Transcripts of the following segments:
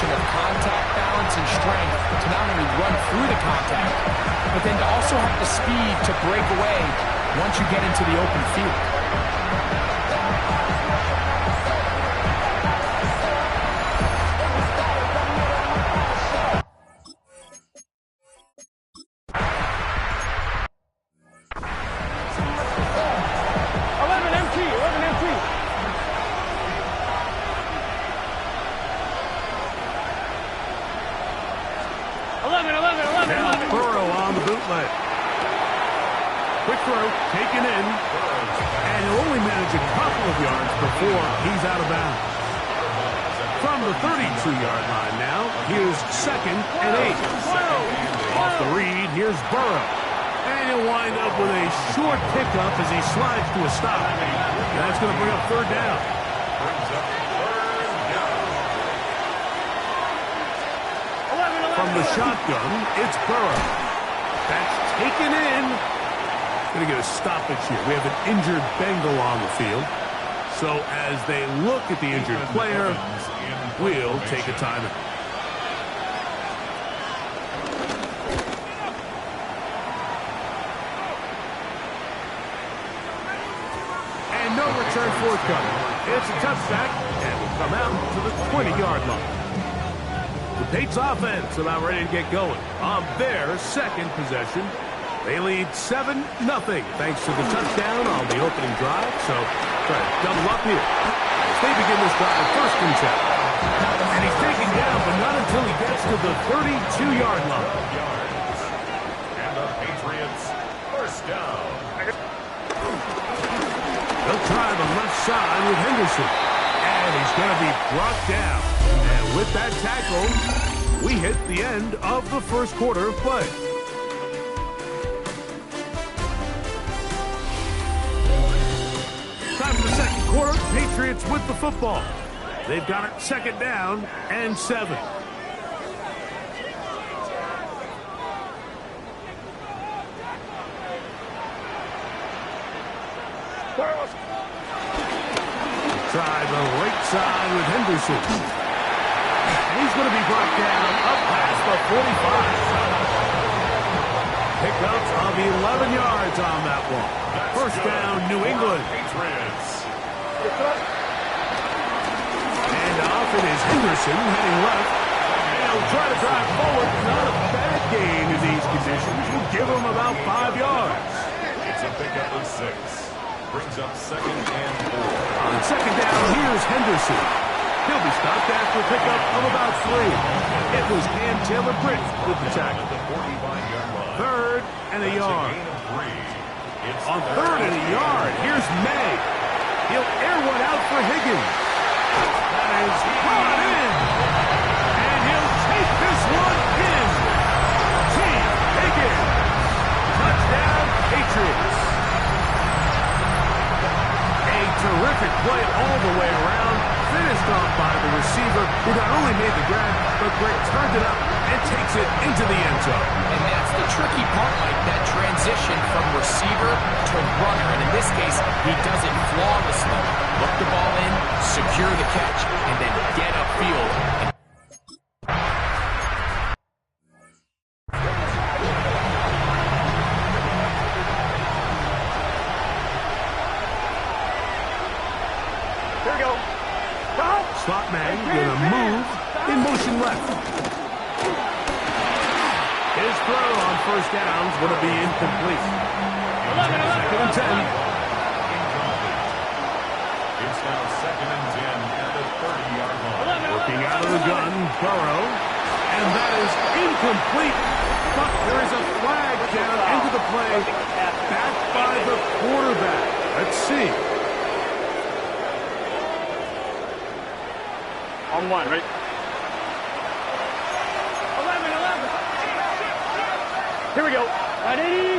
combination of contact, balance, and strength to not only run through the contact, but then to also have the speed to break away once you get into the open field. Burrow on the bootleg. Quick throw, taken in, and he'll only manage a couple of yards before he's out of bounds. From the 32-yard line now, here's 2nd and 8. Off the read, here's Burrow. And he'll wind up with a short pickup as he slides to a stop. That's going to bring up 3rd down. From the shotgun, it's Burrow. That's taken in. Going to get a stoppage here. We have an injured Bengal on the field. So as they look at the injured player, we'll take a timeout. And no return forthcoming. It's a touchback, and we'll come out to the 20-yard line. The Pates offense about ready to get going. On their 2nd possession, they lead 7-0 thanks to the touchdown on the opening drive. So try to double up here as they begin this drive 1st and 10. And he's taken down, but not until he gets to the 32-yard line. And the Patriots 1st down. They'll try the left side with Henderson. And he's going to be brought down. And with that tackle, we hit the end of the 1st quarter of play. Time for the 2nd quarter. Patriots with the football. They've got it 2nd down and 7. Try the right side with Henderson. He's going to be brought down up past the 45. Pickups of 11 yards on that one. 1st down, New England. And off it is Henderson heading left. And he'll try to drive forward. Not a bad gain in these conditions. We'll give him about 5 yards. It's a pickup of 6. Brings up 2nd and 4. On 2nd down, here's Henderson. He'll be stopped after a pickup of about 3. It was Cam Taylor-Britt with the tackle. 3rd and a yard. On 3rd and a yard, here's May. He'll air one out for Higgins. That is brought in. And he'll take this one in. T. Higgins. Touchdown, Patriots. Terrific play all the way around. Finished off by the receiver, who not only made the grab, but Greg turned it up and takes it into the end zone. And that's the tricky part, like that transition from receiver to runner. And in this case, he does it flawlessly. Look the ball in, secure the catch, and then get upfield. Slot man with a move in motion left. His throw on 1st down is going to be incomplete. 2nd and 10. It's now 2nd and 10 at the 30-yard line. Working out of the gun, Burrow. And that is incomplete. But there is a flag down into the play. Backed by the quarterback. Let's see. On 1, right? 11. Here we go. Ready?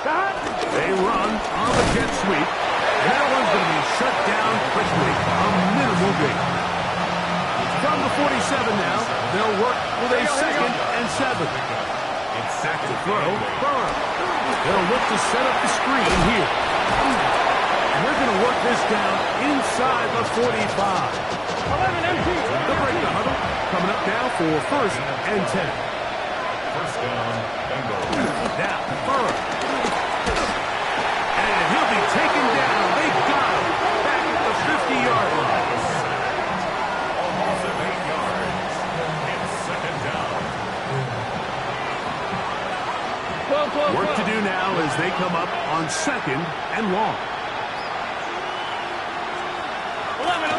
Shot. They run on the jet sweep. And that one's going to be shut down quickly. A minimal gain. From the 47 now, they'll work with a 2nd and 7. It's 2nd To throw, Burrow. They'll look to set up the screen here. And they're going to work this down inside the 45. 11 empty. They'll break the huddle. for first and 10. First down, Bengals. Now, Burrow. And he'll be taken down. They've got him back at the 50-yard line. Almost at 8 yards. It's second down. Work to do now as they come up on second and long.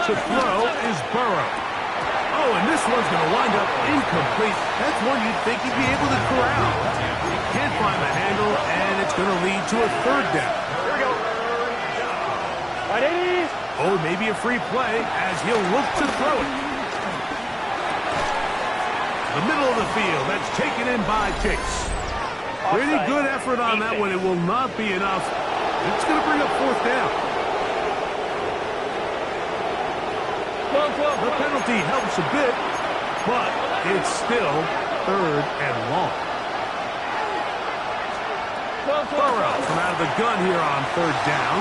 To throw is Burrow. Oh, and this one's going to wind up incomplete. That's one you'd think he'd be able to corral. He can't find the handle, and it's going to lead to a third down. Here we go. Ready? Oh, maybe a free play as he'll look to throw it. The middle of the field, that's taken in by Chase. Pretty good effort on that one. It will not be enough. It's going to bring up fourth down. The penalty helps a bit, but it's still third and long. Burrow from out of the gun here on third down.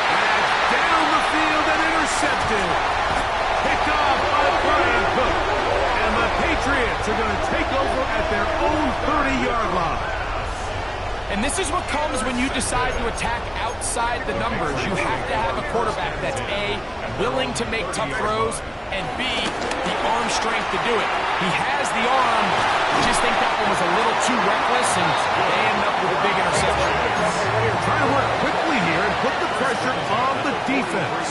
And down the field and intercepted. Picked off by Brian Cook. And the Patriots are going to take over at their own 30-yard line. And this is what comes when you decide to attack outside the numbers. You have to have a quarterback that's A, willing to make tough throws, and B, the arm strength to do it. He has the arm. I just think that one was a little too reckless, and they end up with a big interception. Trying to work quickly here and put the pressure on the defense.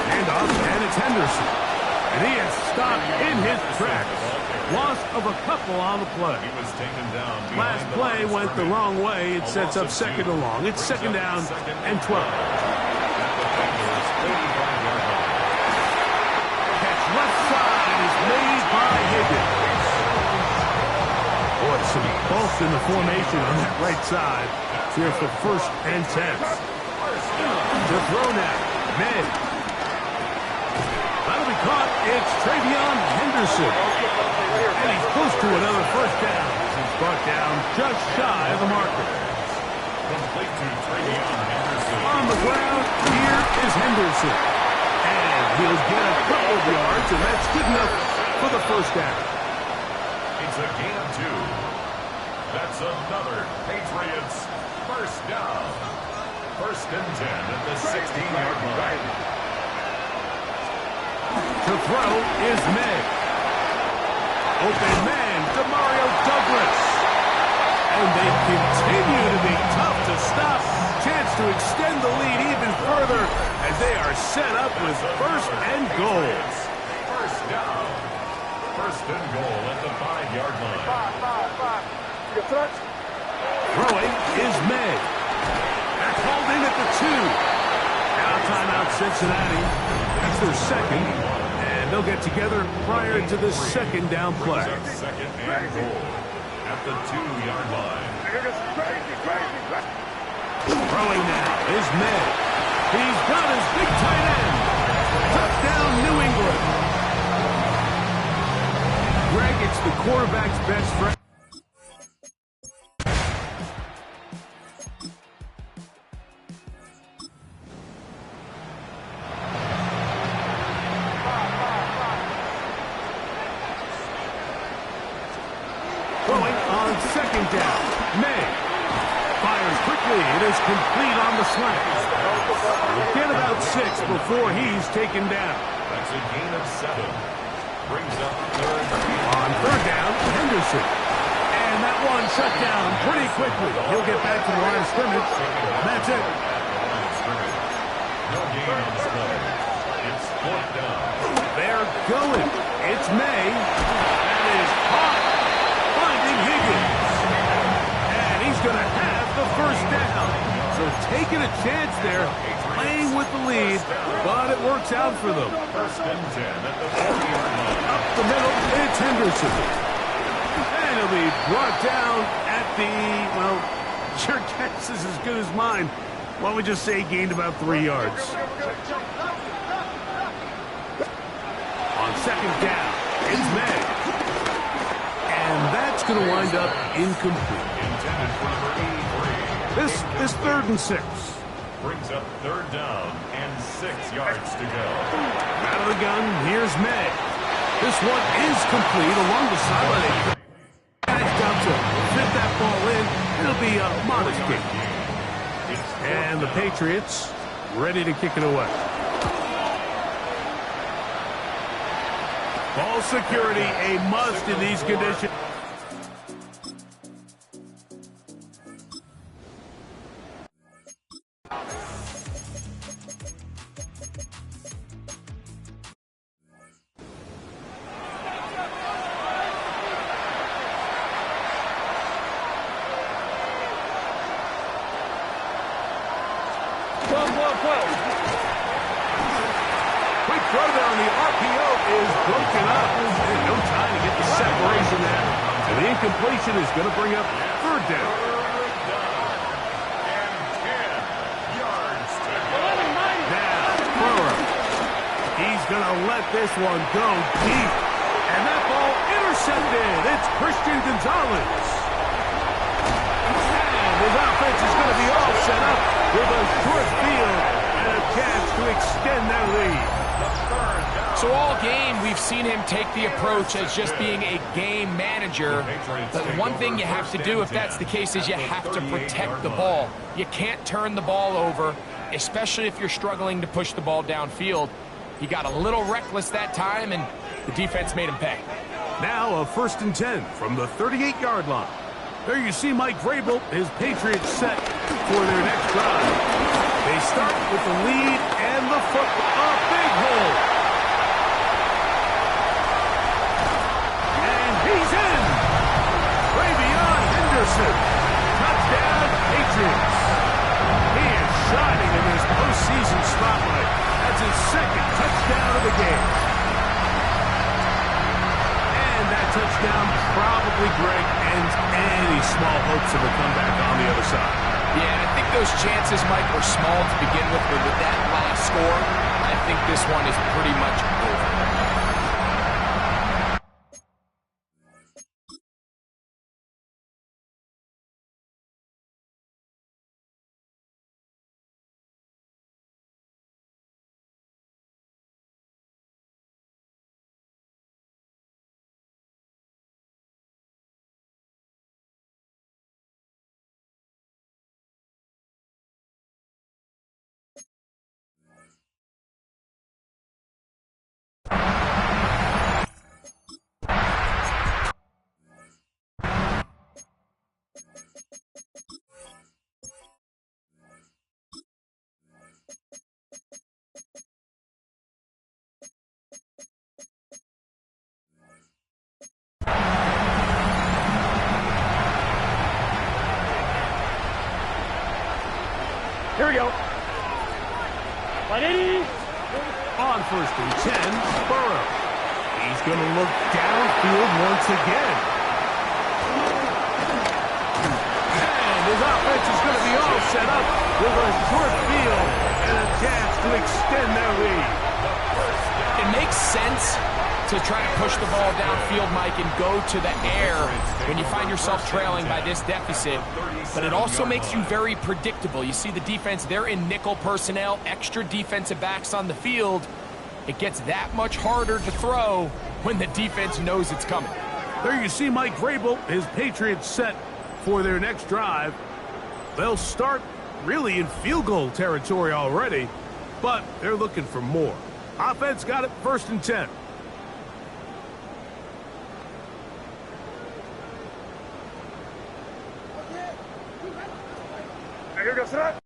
Handoff, and it's Henderson. And he is stopped in his tracks. Loss of a couple on the play. He was taken down. Last play went the wrong way. It sets up second and long. It's second down and 12. Catch left side is made by Higgins. Boy, some bulk in the formation on that right side. Here for first and 10. To throw now. May. That'll be caught. It's Travion Henderson. And he's close to another first down. He's brought down just shy of the marker. Complete to Travion Henderson. On the ground, here is Henderson. And he'll get a couple of yards, and that's good enough for the first down. It's a gain of 2. That's another Patriots first down. First and 10 at the 16-yard line. To throw is May. Open man, Demario Douglas. And they continue to be tough to stop. Chance to extend the lead even further as they are set up with first and goal. First down. First and goal at the 5-yard line. Throwing is May. They're called in at the 2. Now timeout Cincinnati. That's their second. And they'll get together prior to the second down play. Second and goal at the 2-yard line. Throwing now is May. He's got his big tight end. Touchdown, New England. Greg, it's the quarterback's best friend. Throwing on second down. May fires quickly. It is complete on the slant. We'll get about 6 before he's taken down. That's a gain of 7. Brings up third. On third down, Henderson. And that one shut down pretty quickly. He'll get back to the line of scrimmage. That's it. No gain on the play. It's fourth down. They're going. It's May. That is caught. Finding Higgins. And he's going to have the first down. So taking a chance there, playing with the lead, but it works out for them. First and 10 at the 40-yard line. Up the middle, it's Henderson. And he'll be brought down at the, well, your guess is as good as mine. Why don't we just say he gained about 3 yards. On second down, it's May. And that's going to wind up incomplete. Intended for number 83. This third and 6. brings up third down and 6 yards to go. Out of the gun, here's May. This one is complete along the sideline. Guys down to fit that ball in. It'll be a modest kick. And the Patriots ready to kick it away. Ball security, a must in these conditions. Quick throw there on the RPO is broken up. There's no time to get the separation there. And the incompletion is going to bring up third down. And 10 yards to go. Now, Burrow. He's going to let this one go deep. And that ball intercepted. It's Christian Gonzalez. And his offense is going to be all set up with a short field and a chance to extend their lead. So all game, we've seen him take the approach as just being a game manager. But one thing you have to do, if that's the case, is you have to protect the ball. You can't turn the ball over, especially if you're struggling to push the ball downfield. He got a little reckless that time, and the defense made him pay. Now a 1st and 10 from the 38-yard line. There you see Mike Vrabel, his Patriots set for their next drive. They start with the lead and the football. A big hole. And he's in. Ravion Henderson. Touchdown, Patriots. He is shining in this postseason spotlight. That's his 2nd touchdown of the game. And that touchdown probably, Greg, ends any small hopes of a comeback on the other side. Yeah, and I think those chances, Mike, were small to begin with, but with that last score, I think this one is pretty much over. Here we go. 180. On 1st and 10, Burrow. He's going to look downfield once again. And his offense is going to be all set up with a short field and a chance to extend their lead. It makes sense to try to push the ball downfield, Mike, and go to the air when you find yourself trailing by this deficit. But it also makes you very predictable. You see the defense, they're in nickel personnel, extra defensive backs on the field. It gets that much harder to throw when the defense knows it's coming. There you see Mike Vrabel, his Patriots set for their next drive. They'll start really in field goal territory already, but they're looking for more. Offense got it 1st and 10. Here goes that.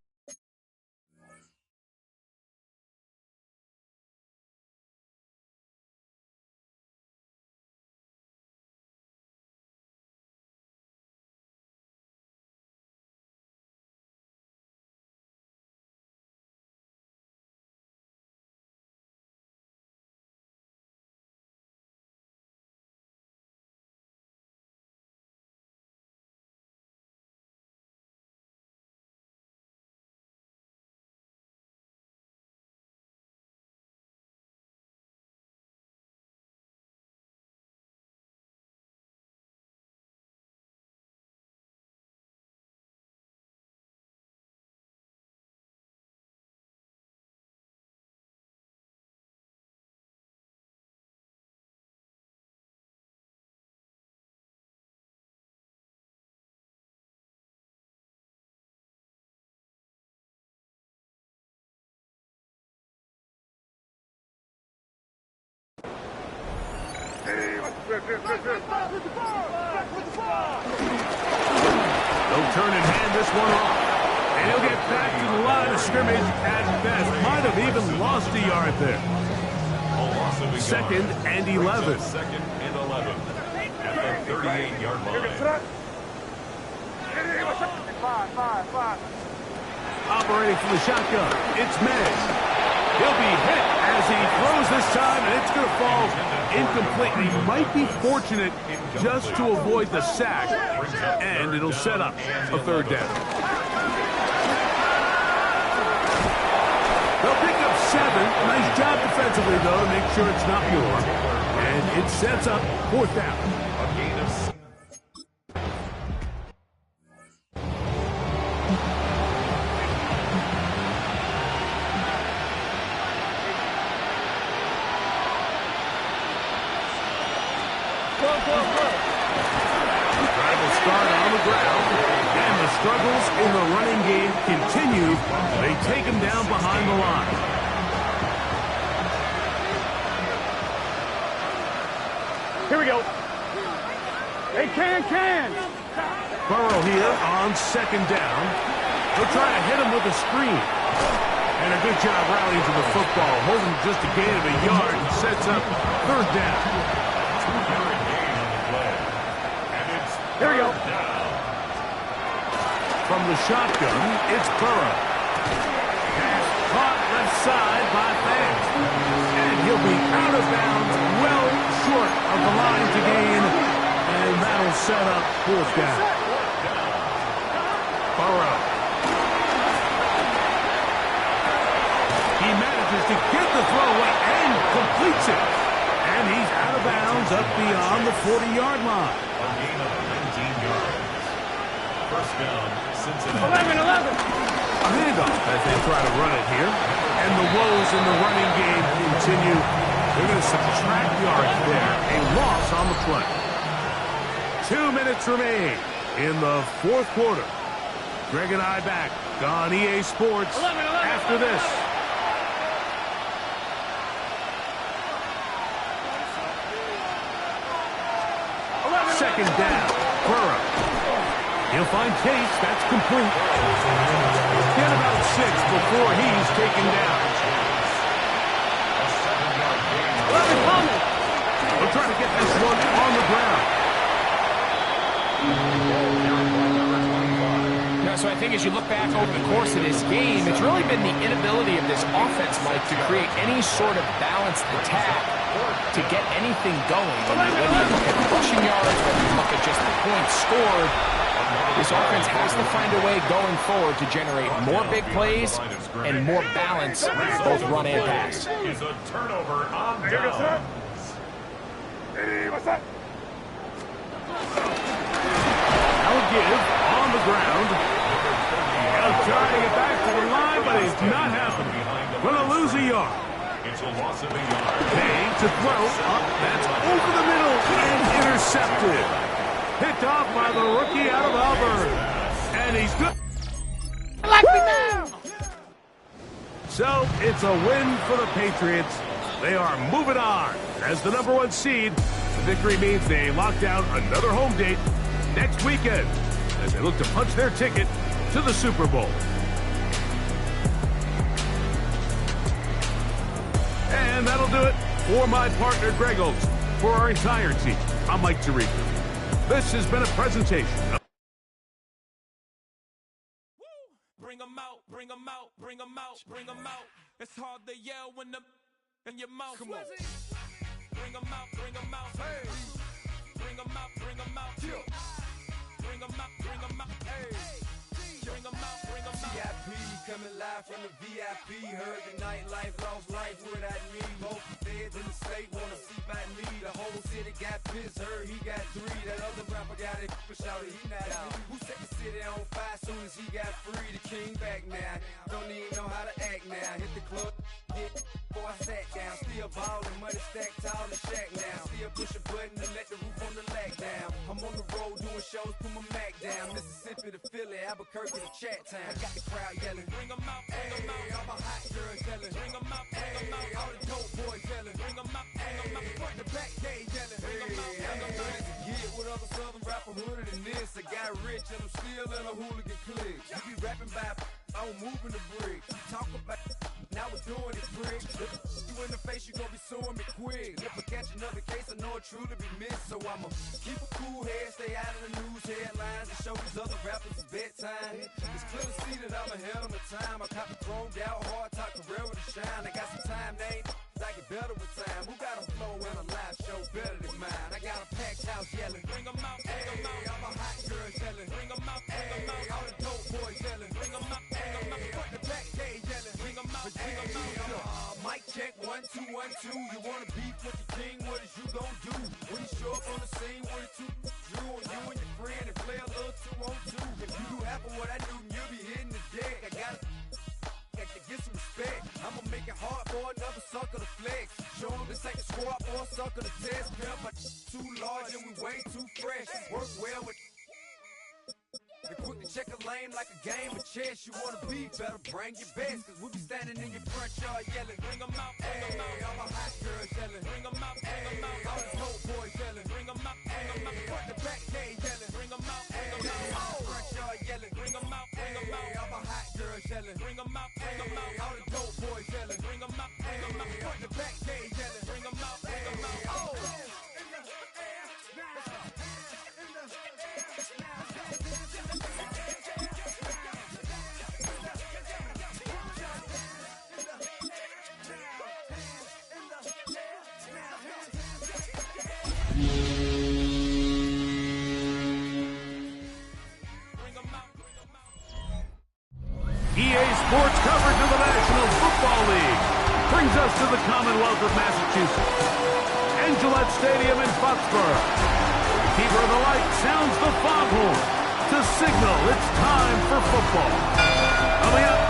They'll turn and hand this one off. And he'll get back to the line of scrimmage at best. Might have even lost a yard there. Second and 11. Second and 11 at the 38-yard line. Operating from the shotgun, it's Mez. He'll be hit as he throws this time, and it's going to fall incomplete. He might be fortunate just to avoid the sack, and it'll set up a third down. They'll pick up 7. Nice job defensively, though, to make sure it's not more. And it sets up fourth down. A gain of 6. Drive will start on the ground, and the struggles in the running game continue. They take him down behind the line. Here we go. Hey, can. Burrow here on second down. They'll try to hit him with a screen. And a good job rallying to the football, holding just a gain of a yard and sets up third down. Here we go. From the shotgun, it's Burrow. Pass caught left side by Fans. And he'll be out of bounds, well short of the line to gain. And that'll set up fourth down. Burrow. He manages to get the throw away and completes it. And he's out of bounds up beyond the 40-yard line. A gain of 19 yards. First down, Cincinnati. 11. A handoff as they try to run it here. And the woes in the running game continue. They're going to subtract yards there. A loss on the play. 2 minutes remain in the fourth quarter. Greg and I back on EA Sports after this. Second down, Burrow. He'll find Chase. That's complete. Get about 6 before he's taken down. A 7-yard gain. They'll try to get this one on the ground. So I think as you look back over the course of this game, it's really been the inability of this offense, Mike, to create any sort of balanced attack to get anything going. Whether you look at rushing yards, whether you look at just the points scored, this offense has to find a way going forward to generate more big plays and more balance, both run and pass. Is a turnover on down. Hey, what's that? I'll give on the ground. He'll try to get back to the line, but it's not happening. Going to lose a yard. It's a loss of a yard. Paying to throw up. That's over the middle and intercepted. Picked off by the rookie out of Auburn. And he's good. Like me now. So it's a win for the Patriots. They are moving on as the #1 seed. The victory means they lock down another home date next weekend as they look to punch their ticket to the Super Bowl. And that'll do it for my partner, Greg Olson. For our entire team, I'm Mike Tirico. This has been a presentation of Bring 'em out, bring 'em out, bring 'em out, bring 'em out. It's hard to yell when the in your mouth. Come on. Bring 'em out, bring 'em out. Hey. Bring 'em out, bring 'em out. Bring 'em out, bring 'em out. Hey. Bring 'em out, bring 'em out. VIP coming live from the VIP. Heard the nightlife, lost life without me. Both the feds in the state wanna see by me. The whole city got pissed, heard he got 3. That other rapper got it, but shouted he not out. Who set the city on fire soon as he got free? The king back now, don't even know how to act now. Hit the club, hit before I sat down. Still ballin', money stacked tall in shack now. Still push a button to let the roof on the lag down. I'm on the road doing shows, put my Mac down. Mississippi to Philly, Albuquerque to Chat Town. I got the crowd yelling, bring 'em out, bring 'em out. All my hot girls yelling, bring 'em out, bring 'em out. All the dope boys yelling, bring 'em out, bring 'em out. Front to back, they yelling, bring 'em out. quick. If I catch another case, I know it truly be missed. So I'ma keep a cool head, stay out of the news headlines, and show these other rappers it's bedtime. It's clear to see that I'm ahead of my time. I cop the chromed out, hard top career with a shine. I got some time, named I get better with time. Who got a flow and a live show better than mine? I got a packed house yelling, bring 'em out, bring 'em out. I'm a hot girl yelling, bring 'em out, bring 'em out. All the dope boys yelling, bring 'em out, bring 'em out. Fuck the back gay yelling, bring 'em out, bring 'em out. Mic check 1 2 1 2. You wanna beef with the king? What is you gon' do when you show up on the scene with a two Drew on you and your friend and play a little 2-on-2? If you do half of what I do, you'll be hitting the deck. I gotta get some respect. I'ma make it hard for another sucker to flex. Show 'em this ain't a squad for a sucker to test. Pimp, but too large and we way too fresh. Work well with and quick to check a lane like a game of chess. You wanna be better, bring your best. Cause we be standing in your front yard yelling, bring 'em out, bring 'em out. All my hot girls yelling, bring 'em out, bring 'em out. All the dope boys yelling, bring 'em out, bring 'em out. Fuck the back gate yelling, bring 'em out, bring 'em out. All the front yard yelling, bring 'em out, bring 'em out. All my hot girls yelling, bring 'em out, bring 'em out. All the dope boys yelling, bring 'em out, bring 'em out. Fuck the back gate yelling, bring 'em out, bring 'em out. Oh. EA Sports coverage of the National Football League brings us to the Commonwealth of Massachusetts and Gillette Stadium in Foxborough. The keeper of the light sounds the foghorn to signal it's time for football. Coming up,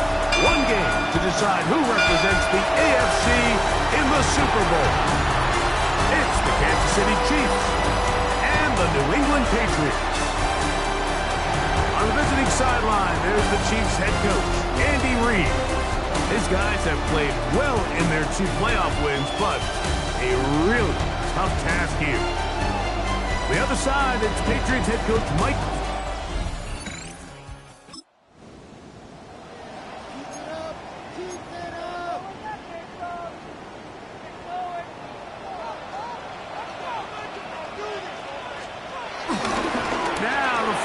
one game to decide who represents the AFC in the Super Bowl. It's the Kansas City Chiefs and the New England Patriots. On the visiting sideline, there's the Chiefs head coach, Andy Reid. His guys have played well in their 2 playoff wins, but a really tough task here. The other side, it's Patriots head coach Mike.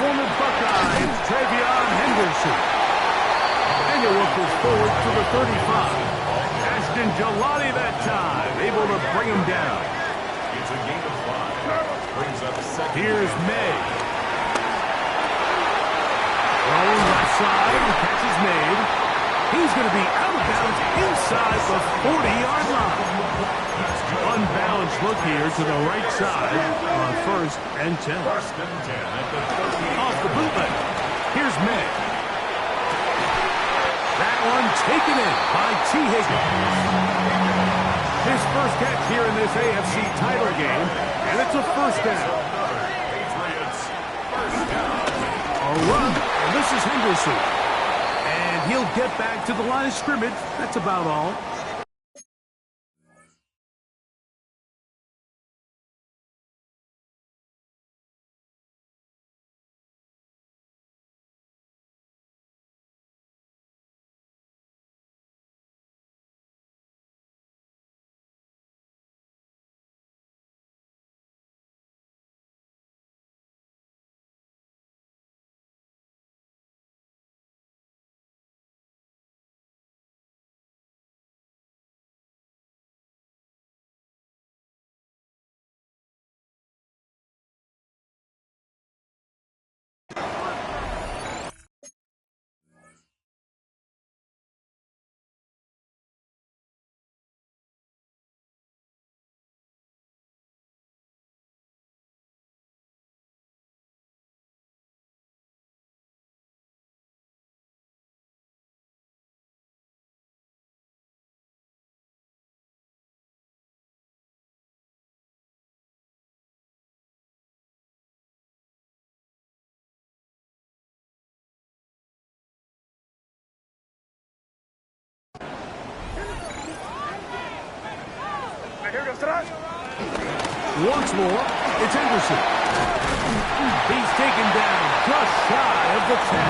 Former Buckeye, it's Travion Henderson. And he'll work this forward to the 35. Ashton Gelati that time, able to bring him down. It's a gain of 5. Brings up second. Here's May. Rolling left side, the catch is made. He's going to be out of bounds inside the 40-yard line. Unbalanced look here to the right side on 1st and 10. 1st and 10 at the 30. Off the bootleg. Here's May. That one taken in by T. Higgins. His first catch here in this AFC title game, and it's a 1st down. Patriots, 1st down. A run, and this is Henderson. And he'll get back to the line of scrimmage. That's about all. Once more, it's Henderson. He's taken down just shy of the 10.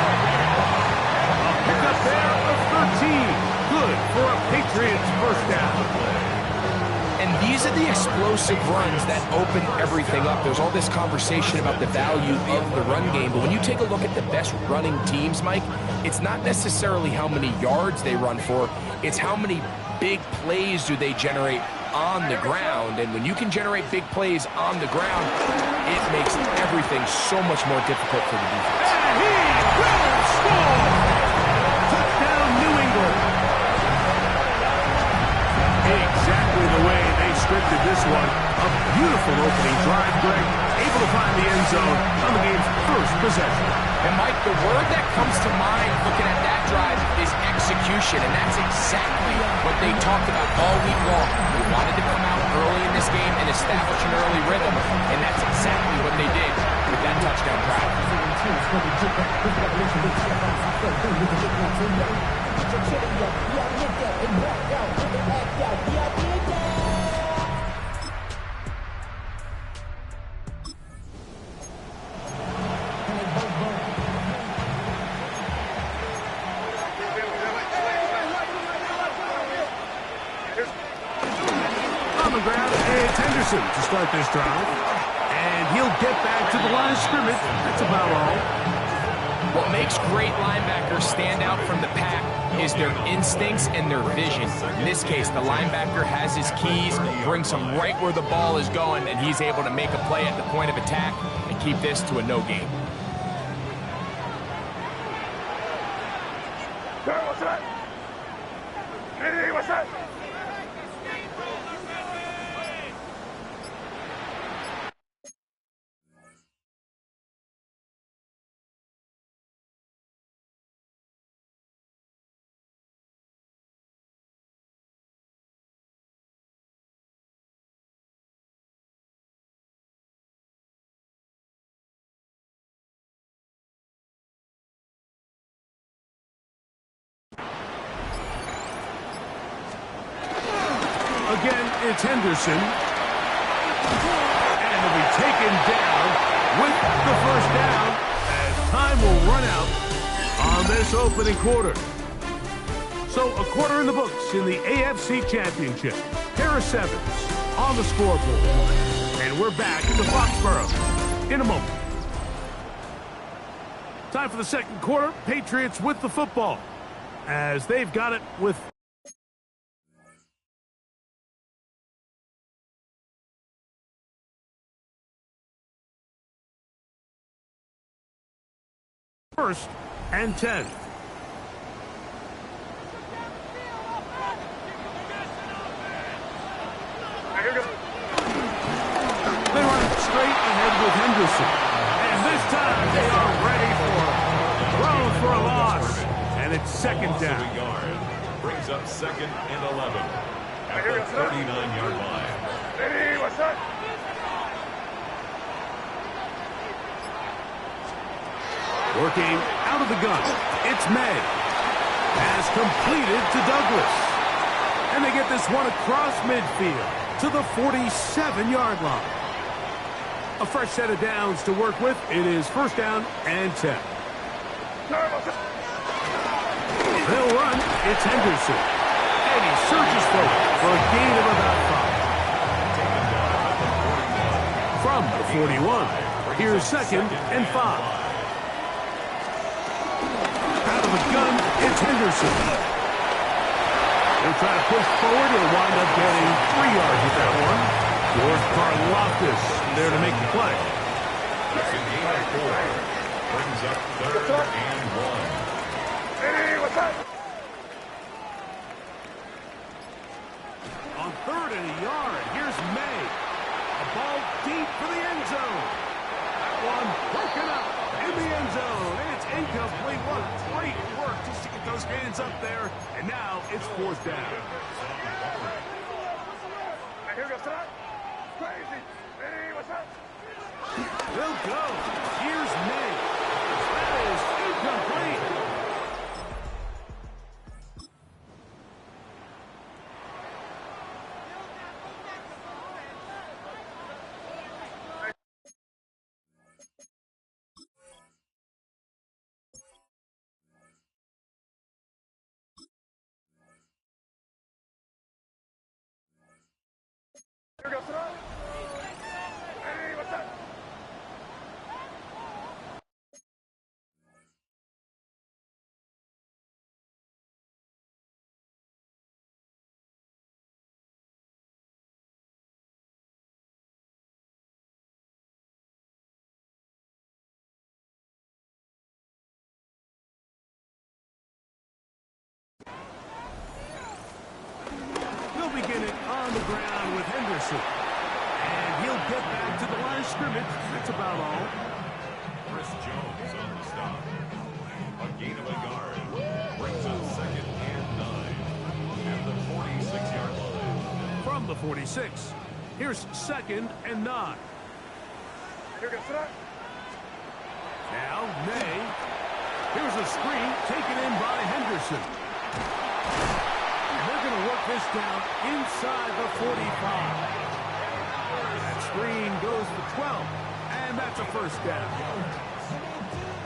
A pickup there of 13. Good for a Patriots 1st down. And these are the explosive runs that open everything up. There's all this conversation about the value of the run game, but when you take a look at the best running teams, Mike, it's not necessarily how many yards they run for, it's how many big plays do they generate on the ground. And when you can generate big plays on the ground, it makes everything so much more difficult for the defense. And he will score! Touchdown, New England! Exactly the way they scripted this one. A beautiful opening drive, Greg. Able to find the end zone on the game's first possession. And Mike, the word that comes to mind looking at that drive is execution, and that's exactly what they talked about all week long. They wanted to come out early in this game and establish an early rhythm, and that's exactly what they did with that touchdown drive. On the ground, it's Henderson to start this drive. And he'll get back to the line of scrimmage. That's about all. What makes great linebackers stand out from the pack is their instincts and their vision. In this case, the linebacker has his keys, brings him right where the ball is going, and he's able to make a play at the point of attack and keep this to a no gain. What's that? Hey, what's that? Again, it's Henderson. And he'll be taken down with the first down as time will run out on this opening quarter. So a quarter in the books in the AFC Championship. Pair of sevens on the scoreboard. And we're back to Foxborough in a moment. Time for the second quarter. Patriots with the football as they've got it with first and 10. They run straight ahead with Henderson. And this time they are ready for it. Thrown for a loss. And it's second down. Brings up second and 11 at the 39-yard line. Hey, what's that? Working out of the gun. It's May. Pass completed to Douglas. And they get this one across midfield to the 47-yard line. A fresh set of downs to work with. It is first down and 10. They'll run. It's Henderson. And he surges forward for a gain of about 5. From the 41, here's second and 5. Out of the gun, it's Henderson. They'll try to push forward. He'll wind up getting 3 yards with that one. George Karlaftis there to make the play. That's a gain of 4. Brings up third and 1. Hey, what's that? On third and a yard, here's May. A ball deep for the end zone. That one broken up in the end zone. And it's incomplete. What great work just to get those hands up there. And now it's fourth down. Hey, here goes that. Crazy. Hey, what's that? They'll go. Here's May. That is incomplete. They'll begin it on the ground with Henderson. And he'll get back to the line of scrimmage. That's about all. Chris Jones on the stop. A gain of a yard. Brings up 2nd and 9 at the 46-yard line. From the 46, here's 2nd and 9. Now, May. Here's a screen taken in by Henderson. And they're going to work this down inside the 45. That screen goes to 12, and that's a first down.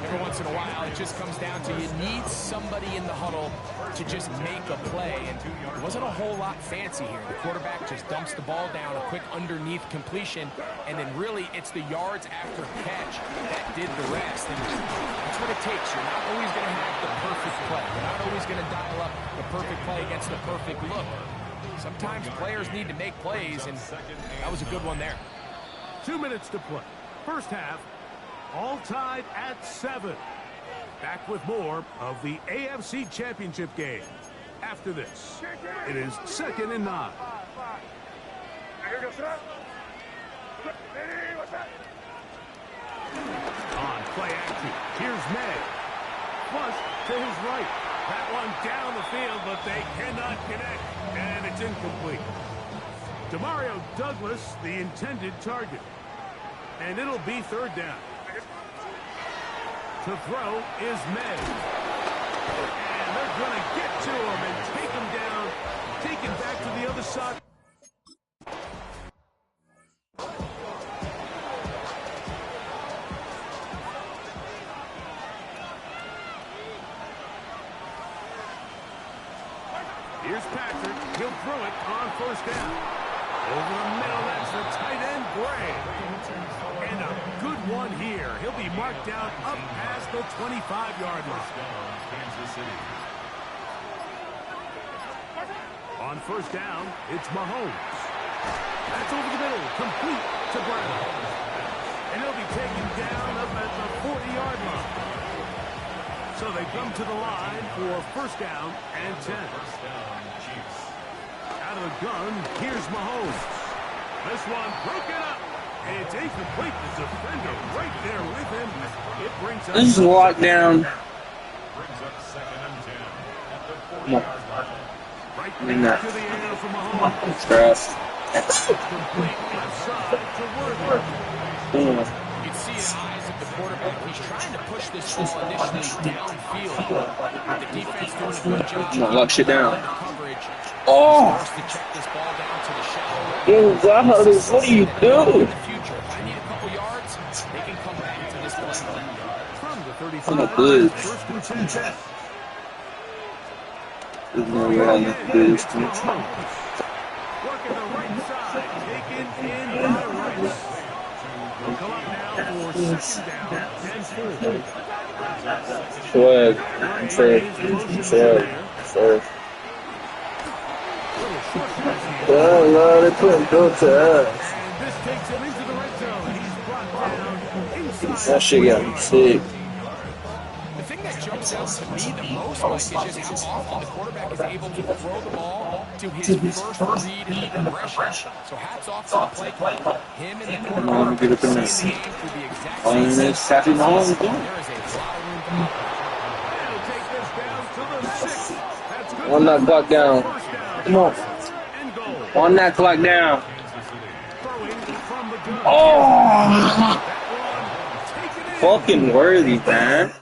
Every once in a while, it just comes down to you need somebody in the huddle to just make a play. And it wasn't a whole lot fancy here. The quarterback just dumps the ball down, a quick underneath completion, and then really it's the yards after catch that did the rest. And that's what it takes. You're not always going to have the perfect play. You're not always going to dial up the perfect play against the perfect look. Sometimes players need to make plays, and that was a good one there. 2 minutes to play. First half. All tied at 7. Back with more of the AFC Championship game. After this, it is 2nd and 9. On play action, here's May. Flush to his right. That one down the field, but they cannot connect, and it's incomplete. Demario Douglas, the intended target. And it'll be 3rd down. To throw is May. And they're going to get to him and take him down. Take him back to the other side. Here's Patrick. He'll throw it on 1st down. Over the middle, that's the tight end, Gray. And a good one here. He'll be marked down up past the 25-yard line. Kansas City. On 1st down, it's Mahomes. That's over the middle, complete to Brown. And he'll be taken down up at the 40-yard line. So they come to the line for 1st down and 10. First down, Chiefs. Out of the gun, here's Mahomes. This one broken up. It's incomplete. The defender right there with him. It brings up. This is a lockdown. Brings up 2nd and 10 at the 40-yard line. Right I mean that. to the air for Mahomes. Stress. Complete left side to Worthy. You can see in the eyes of the quarterback, he's trying to push this ball initially downfield. But the defense doing a good job. No, lock shit down. Coverage. Oh! Starts to check this ball down to the shallow. Dude, God, what do you do? In the future, if I need a couple yards, they can come back to this play. From the 35. I'm not good. First and 10. There's no way I need to do this to me. Working the right side, taken in by Rice. They'll come up now for 2nd down and 4. Swag. Swag. Oh, Lord, they put him good to us. And this takes him into the red zone. He's brought down inside. That shit got me sick. The thing that jumps out to me the most, Mike, is just how often the quarterback is able to throw the ball to his first read in the progression. So hats off to the play call. Him and the quarterback Get up in this. seeing the game through the exact On same this Happy Mahomes There doing. is a lot of room to go. They'll take this down to the 6. That's good. On that clock down. First down. Come on. And goal. On that clock down. Throwing from the gun. Oh! That one taken in. Fucking worthy, man.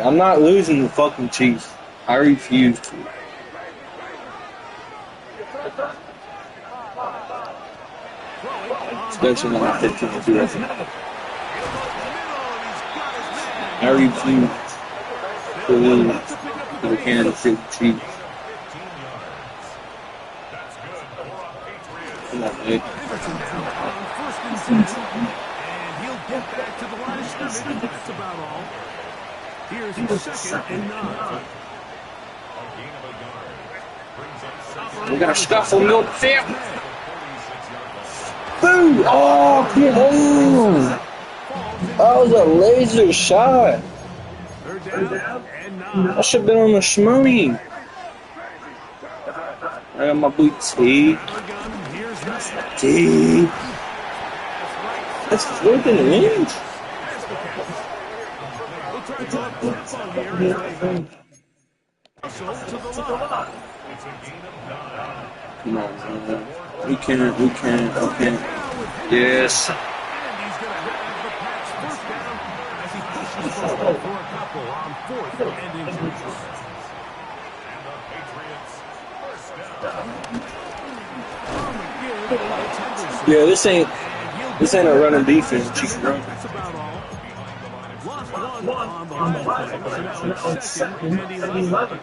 I'm not losing the fucking Chiefs. I refuse to. Especially when I'm 15 to do it. I refuse to lose to the Kansas City Chiefs. Come on, man. Henderson now on 1st and 10. And he'll get back to the line of scrimmage. That's about all. Here's the 2nd and 9. We got a scuffle, milk fam. Boom! Oh, come on! That was a laser shot. 3rd down and 9. I should have been on the shmoney. I got my boot T. Here's Matt. T. That's 4th and an inch. We'll try to talk football here. Hustle to the line. Come on, man. We can. Yes. And he's going to have the Pats 1st down as he pushes forward for a couple on 4th and inches. And the Patriots first down. Yeah, this ain't a running defense. Chiefs run. That's about all. Lost one on the line. So now it's 2nd and 11.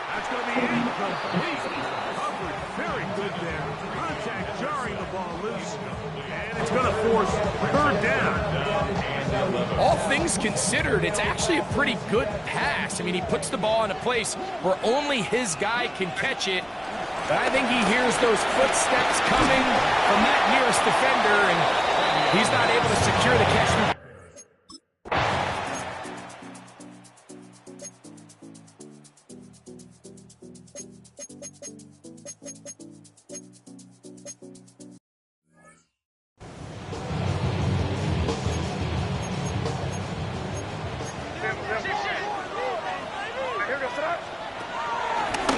That's going to be incomplete. Covered very good there. Contact jarring the ball loose. And it's going to force 3rd down. All things considered, it's actually a pretty good pass. I mean, he puts the ball in a place where only his guy can catch it. But I think he hears those footsteps coming from that nearest defender, and he's not able to secure the catch.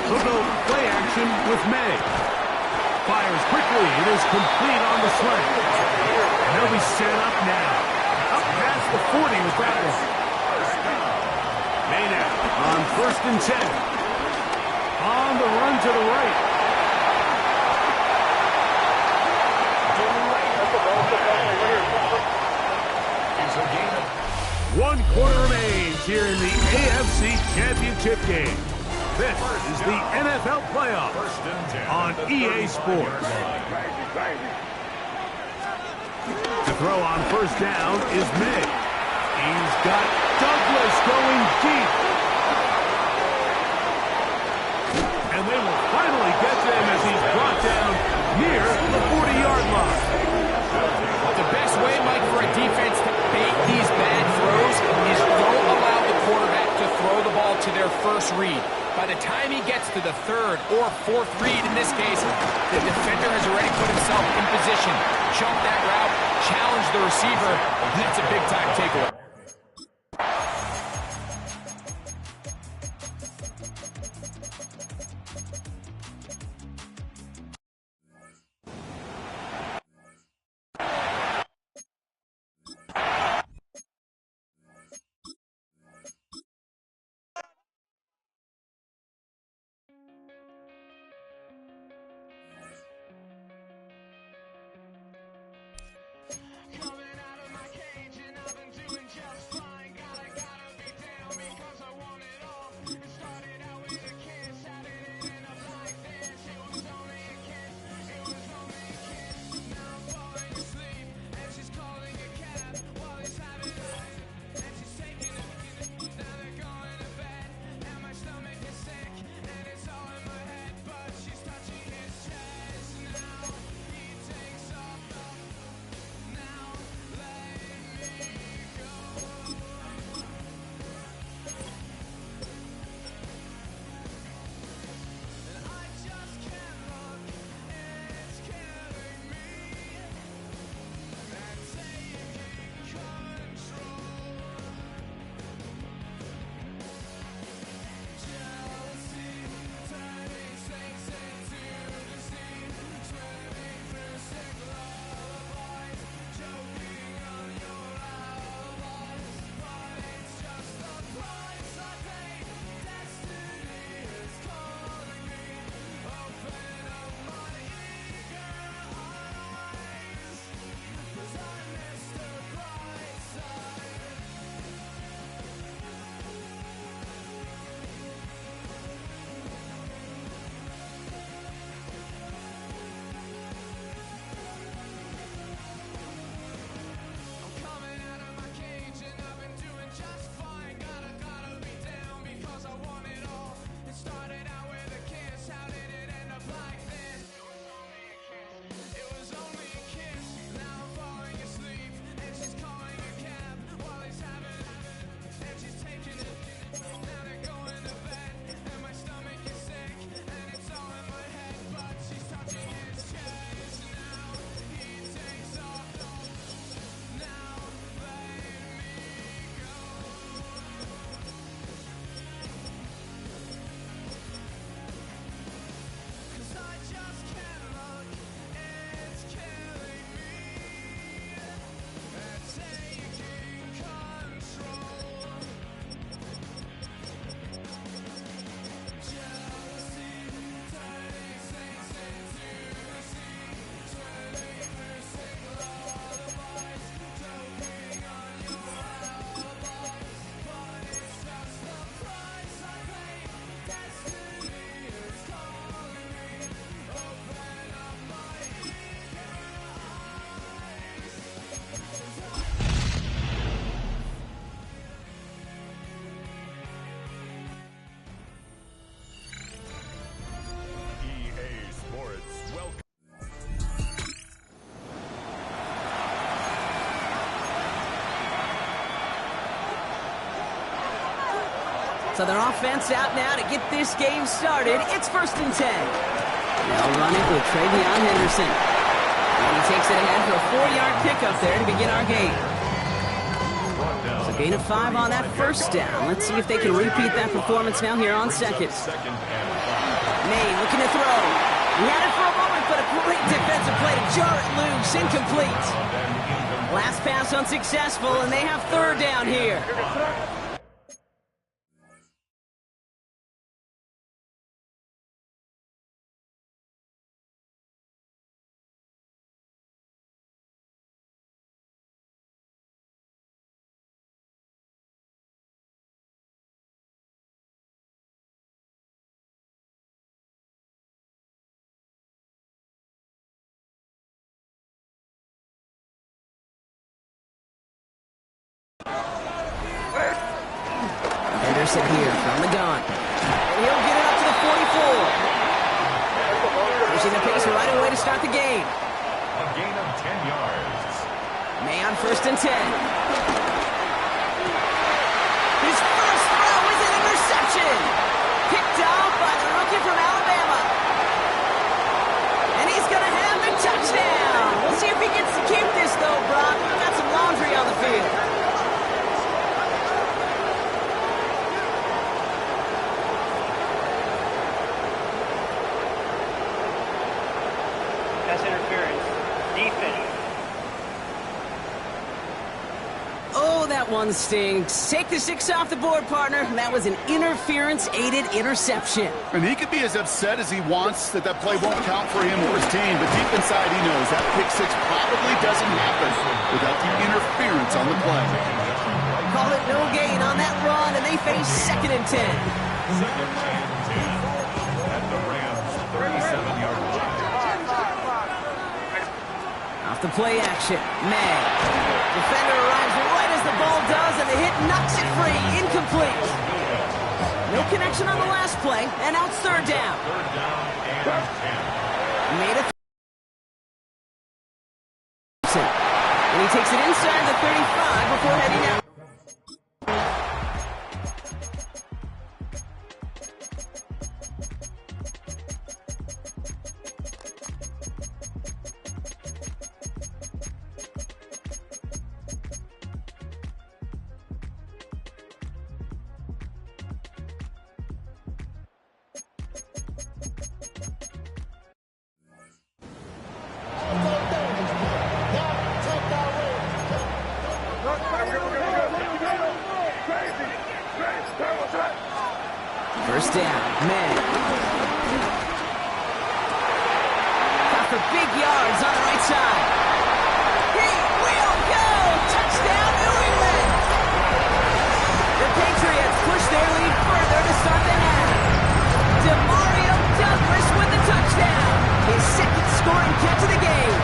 We'll go play action with May. Fires quickly. It is complete on the slant. And they'll be set up now. Up past the 40 with that one. May now on 1st and 10. On the run to the right. One quarter remains here in the AFC Championship game. This is the NFL playoffs on EA Sports. To throw on 1st down is May. He's got Douglas going deep. And they will finally get to him as he's brought down near the 40-yard line. The best way, Mike, for a defense to bait these bad throws is don't allow the quarterback to throw the ball to their first read. By the time he gets to the 3rd or 4th read, in this case, the defender has already put himself in position. Jump that route, challenge the receiver. That's a big-time takeaway. So their offense out now to get this game started. It's 1st and 10. They'll run it with Travion Henderson. And he takes it ahead for a 4-yard pickup there to begin our game. So gain of 5 on that 1st down. Let's see if they can repeat that performance now here on 2nd. May looking to throw. He had it for a moment, but a great defensive play to jar it loose. Incomplete. Last pass unsuccessful, and they have 3rd down here. Henderson here from the gun. And he'll get it up to the 44. Pushing the pace right away to start the game. A gain of 10 yards. May on 1st and 10. His first throw is an interception. Picked off by the rookie from Alabama. And he's going to have the touchdown. We'll see if he gets to keep this, though, Brock. We've got some laundry on the field. That one stinks. Take the 6 off the board, partner. That was an interference-aided interception. And he could be as upset as he wants that play won't count for him or his team, but deep inside he knows that pick 6 probably doesn't happen without the interference on the play. Call it no gain on that run, and they face 2nd and 10. 2nd and 10 at the Rams' 37-yard line. Off the play action, May. Defender arrives right as the ball does, and the hit knocks it free. Incomplete. No connection on the last play, and now it's 3rd down. 3rd down and 10. Made it. And he takes it inside the 35 before heading out. First down, May. Got for big yards on the right side. He will go! Touchdown, New England! The Patriots push their lead further to start the half. Demario Douglas with the touchdown. His 2nd scoring catch of the game.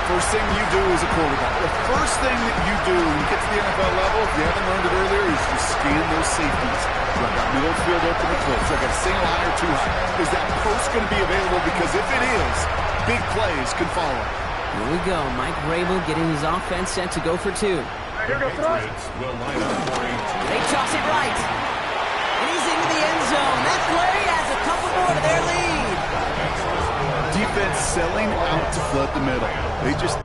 First thing you do as a quarterback, the first thing that you do when you get to the NFL level, if you haven't learned it earlier, is you scan those safeties. So I got middle field open to close. So I got a single high or 2 high. Is that post going to be available? Because if it is, big plays can follow. Here we go. Mike Vrabel getting his offense set to go for 2. The Patriots will line up for a They toss it right. And he's into the end zone. That play adds a couple more to their lead. Defense selling out to flood the middle. They just...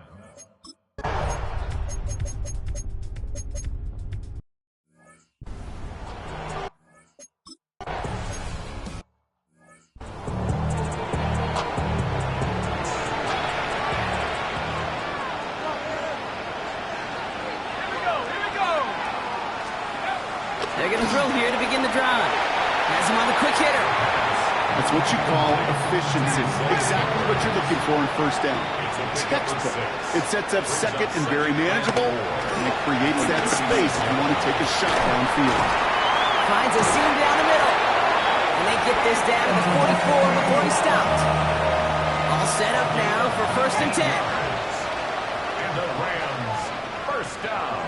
They're going to throw here to begin the drive. Has him on the quick hitter. That's what you call efficiency. Exactly what you're looking for in 1st down. Textbook. It sets up 2nd and very manageable, and it creates that space if you want to take a shot downfield. Finds a seam down the middle. And they get this down to the 44 before he stopped. All set up now for 1st and 10. And the Rams, 1st down.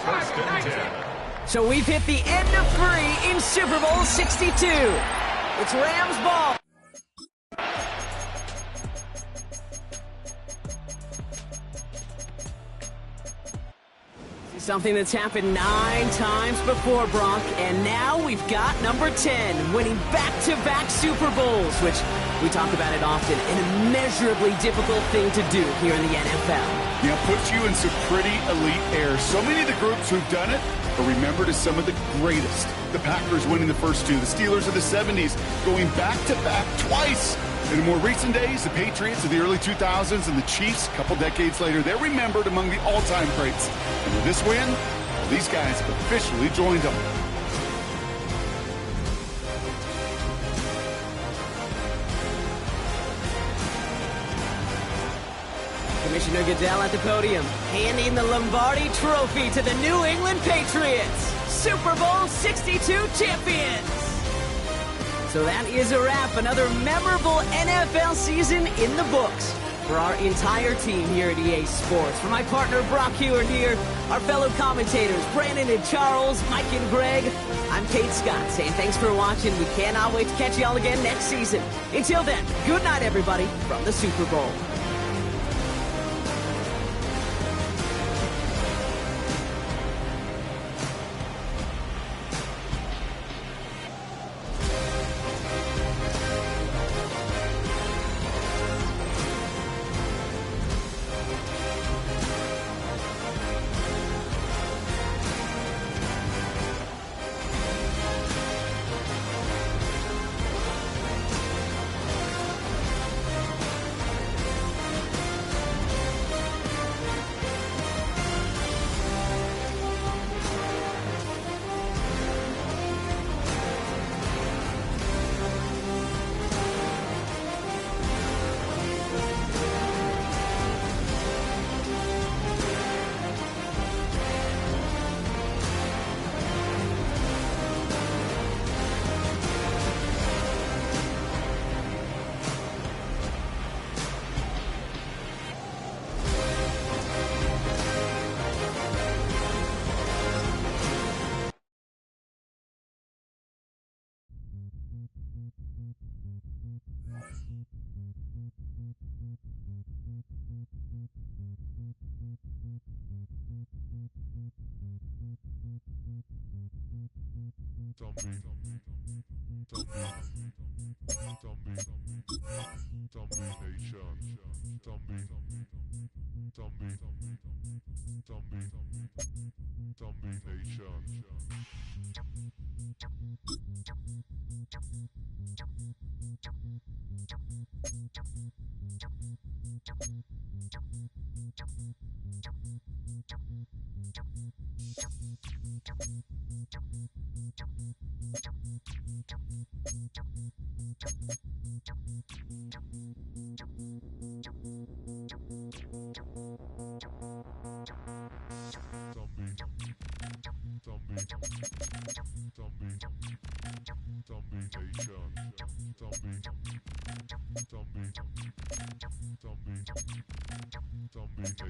1st and 10. So we've hit the end of 3 in Super Bowl 62. It's Rams ball. Something that's happened 9 times before, Brock, and now we've got number 10, winning back-to-back Super Bowls, which we talk about it often, an immeasurably difficult thing to do here in the NFL. Yeah, puts you in some pretty elite air. So many of the groups who've done it are remembered as some of the greatest. The Packers winning the first 2, the Steelers of the 70s going back-to-back twice. In the more recent days, the Patriots of the early 2000s and the Chiefs a couple decades later, they're remembered among the all-time greats. And with this win, well, these guys have officially joined them. Commissioner Goodell at the podium, handing the Lombardi Trophy to the New England Patriots, Super Bowl 62 champions. So that is a wrap. Another memorable NFL season in the books for our entire team here at EA Sports. For my partner Brock Hewitt here, our fellow commentators Brandon and Charles, Mike and Greg, I'm Kate Scott saying thanks for watching. We cannot wait to catch y'all again next season. Until then, good night everybody from the Super Bowl.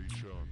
Nation.